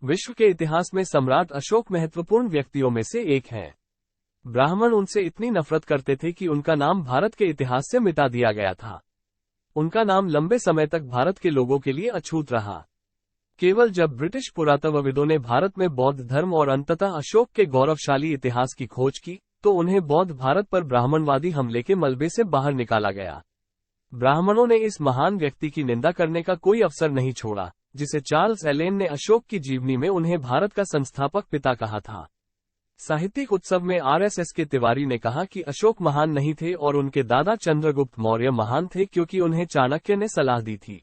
विश्व के इतिहास में सम्राट अशोक महत्वपूर्ण व्यक्तियों में से एक हैं। ब्राह्मण उनसे इतनी नफरत करते थे कि उनका नाम भारत के इतिहास से मिटा दिया गया था। उनका नाम लंबे समय तक भारत के लोगों के लिए अछूत रहा। केवल जब ब्रिटिश पुरातत्वविदों ने भारत में बौद्ध धर्म और अंततः अशोक के गौरवशाली इतिहास की खोज की, तो उन्हें बौद्ध भारत पर ब्राह्मणवादी हमले के मलबे से बाहर निकाला गया। ब्राह्मणों ने इस महान व्यक्ति की निंदा करने का कोई अवसर नहीं छोड़ा, जिसे चार्ल्स एलेन ने अशोक की जीवनी में उन्हें भारत का संस्थापक पिता कहा था। साहित्यिक उत्सव में आरएसएस के तिवारी ने कहा कि अशोक महान नहीं थे और उनके दादा चंद्रगुप्त मौर्य महान थे क्योंकि उन्हें चाणक्य ने सलाह दी थी।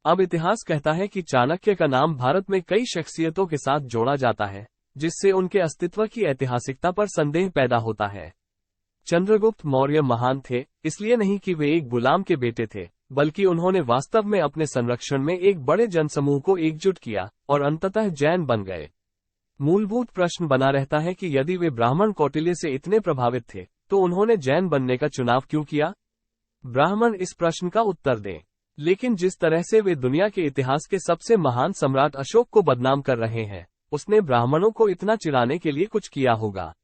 अब इतिहास कहता है कि चाणक्य का नाम भारत में कई शख्सियतों के साथ जोड़ा जाता है, जिससे उनके अस्तित्व की ऐतिहासिकता पर संदेह पैदा होता है। चंद्रगुप्त मौर्य महान थे, इसलिए नहीं कि वे एक गुलाम के बेटे थे, बल्कि उन्होंने वास्तव में अपने संरक्षण में एक बड़े जनसमूह को एकजुट किया और अंततः जैन बन गए। मूलभूत प्रश्न बना रहता है कि यदि वे ब्राह्मण कौटिल्य से इतने प्रभावित थे, तो उन्होंने जैन बनने का चुनाव क्यों किया? ब्राह्मण इस प्रश्न का उत्तर दें। लेकिन जिस तरह से वे दुनिया के इतिहास के सबसे महान सम्राट अशोक को बदनाम कर रहे हैं, उसने ब्राह्मणों को इतना चिढ़ाने के लिए कुछ किया होगा।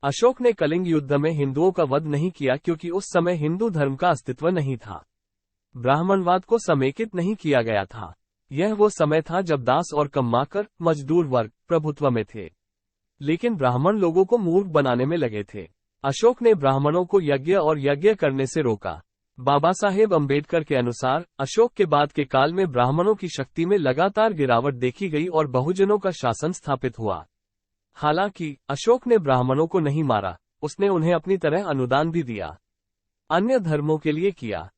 अशोक ने कलिंग युद्ध में हिंदुओं का वध नहीं किया क्योंकि उस समय हिंदू धर्म का अस्तित्व नहीं था। ब्राह्मणवाद को समेकित नहीं किया गया था। यह वो समय था जब दास और कम्माकर मजदूर वर्ग प्रभुत्व में थे। लेकिन ब्राह्मण लोगों को मूर्ख बनाने में लगे थे। अशोक ने ब्राह्मणों को यज्ञ और यज्ञ करने से रोका। बाबा साहेब अम्बेडकर के अनुसार अशोक के बाद के काल में ब्राह्मणों की शक्ति में लगातार गिरावट देखी गई और बहुजनों का शासन स्थापित हुआ। हालांकि अशोक ने ब्राह्मणों को नहीं मारा, उसने उन्हें अपनी तरह अनुदान भी दिया, अन्य धर्मों के लिए किया।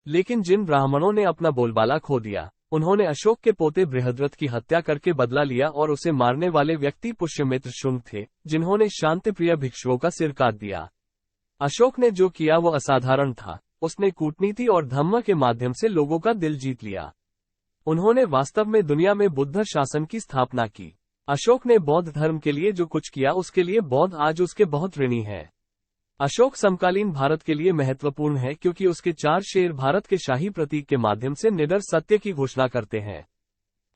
लेकिन जिन ब्राह्मणों ने अपना बोलबाला खो दिया, उन्होंने अशोक के पोते बृहद्रथ की हत्या करके बदला लिया और उसे मारने वाले व्यक्ति पुष्यमित्र शुंग थे, जिन्होंने शांतिप्रिय भिक्षुओं का सिर काट दिया। अशोक ने जो किया वो असाधारण था। उसने कूटनीति और धम्म के माध्यम से लोगों का दिल जीत लिया। उन्होंने वास्तव में दुनिया में बुद्ध शासन की स्थापना की। अशोक ने बौद्ध धर्म के लिए जो कुछ किया उसके लिए बौद्ध आज उसके बहुत ऋणी है। अशोक समकालीन भारत के लिए महत्वपूर्ण है क्योंकि उसके 4 शेर भारत के शाही प्रतीक के माध्यम से निडर सत्य की घोषणा करते हैं।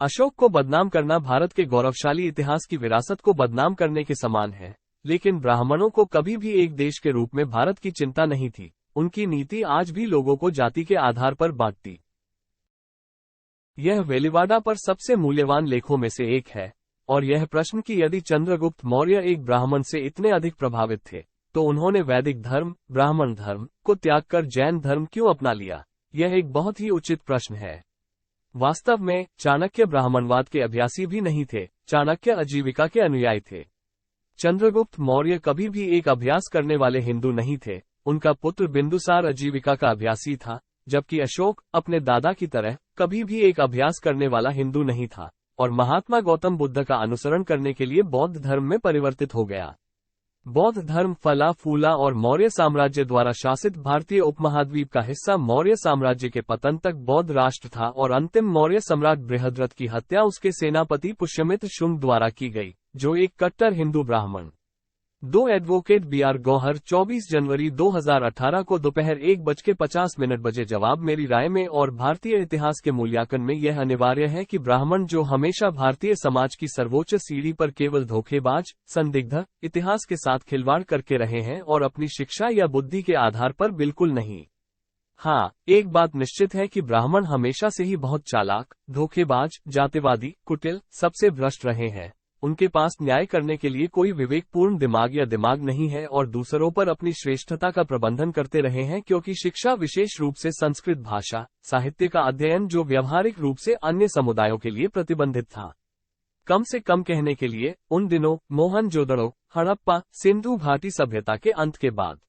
अशोक को बदनाम करना भारत के गौरवशाली इतिहास की विरासत को बदनाम करने के समान है। लेकिन ब्राह्मणों को कभी भी एक देश के रूप में भारत की चिंता नहीं थी। उनकी नीति आज भी लोगों को जाति के आधार पर बांटती। यह वेलिवाडा पर सबसे मूल्यवान लेखों में से एक है, और यह प्रश्न कि यदि चंद्रगुप्त मौर्य एक ब्राह्मण से इतने अधिक प्रभावित थे, तो उन्होंने वैदिक धर्म, ब्राह्मण धर्म को त्याग कर जैन धर्म क्यों अपना लिया, यह एक बहुत ही उचित प्रश्न है। वास्तव में चाणक्य ब्राह्मणवाद के अभ्यासी भी नहीं थे, चाणक्य आजीविका के अनुयायी थे। चंद्रगुप्त मौर्य कभी भी एक अभ्यास करने वाले हिंदू नहीं थे। उनका पुत्र बिंदुसार आजीविका का अभ्यासी था, जबकि अशोक अपने दादा की तरह कभी भी एक अभ्यास करने वाला हिंदू नहीं था और महात्मा गौतम बुद्ध का अनुसरण करने के लिए बौद्ध धर्म में परिवर्तित हो गया। बौद्ध धर्म फला फूला और मौर्य साम्राज्य द्वारा शासित भारतीय उपमहाद्वीप का हिस्सा मौर्य साम्राज्य के पतन तक बौद्ध राष्ट्र था और अंतिम मौर्य सम्राट बृहद्रथ की हत्या उसके सेनापति पुष्यमित्र शुंग द्वारा की गई, जो एक कट्टर हिंदू ब्राह्मण। 2 एडवोकेट बीआर गौहर 24 जनवरी 2018 को दोपहर 1:50 बजे जवाब मेरी राय में और भारतीय इतिहास के मूल्यांकन में यह अनिवार्य है कि ब्राह्मण जो हमेशा भारतीय समाज की सर्वोच्च सीढ़ी पर केवल धोखेबाज, संदिग्ध, इतिहास के साथ खिलवाड़ करके रहे हैं और अपनी शिक्षा या बुद्धि के आधार पर बिल्कुल नहीं। हाँ, एक बात निश्चित है कि ब्राह्मण हमेशा से ही बहुत चालाक, धोखेबाज, जातिवादी, कुटिल, सबसे भ्रष्ट रहे हैं। उनके पास न्याय करने के लिए कोई विवेकपूर्ण दिमाग या दिमाग नहीं है और दूसरों पर अपनी श्रेष्ठता का प्रबंधन करते रहे हैं क्योंकि शिक्षा विशेष रूप से संस्कृत भाषा, साहित्य का अध्ययन जो व्यावहारिक रूप से अन्य समुदायों के लिए प्रतिबंधित था। कम से कम कहने के लिए, उन दिनों मोहनजोदड़ो, हड़प्पा, सिंधु घाटी सभ्यता के अंत के बाद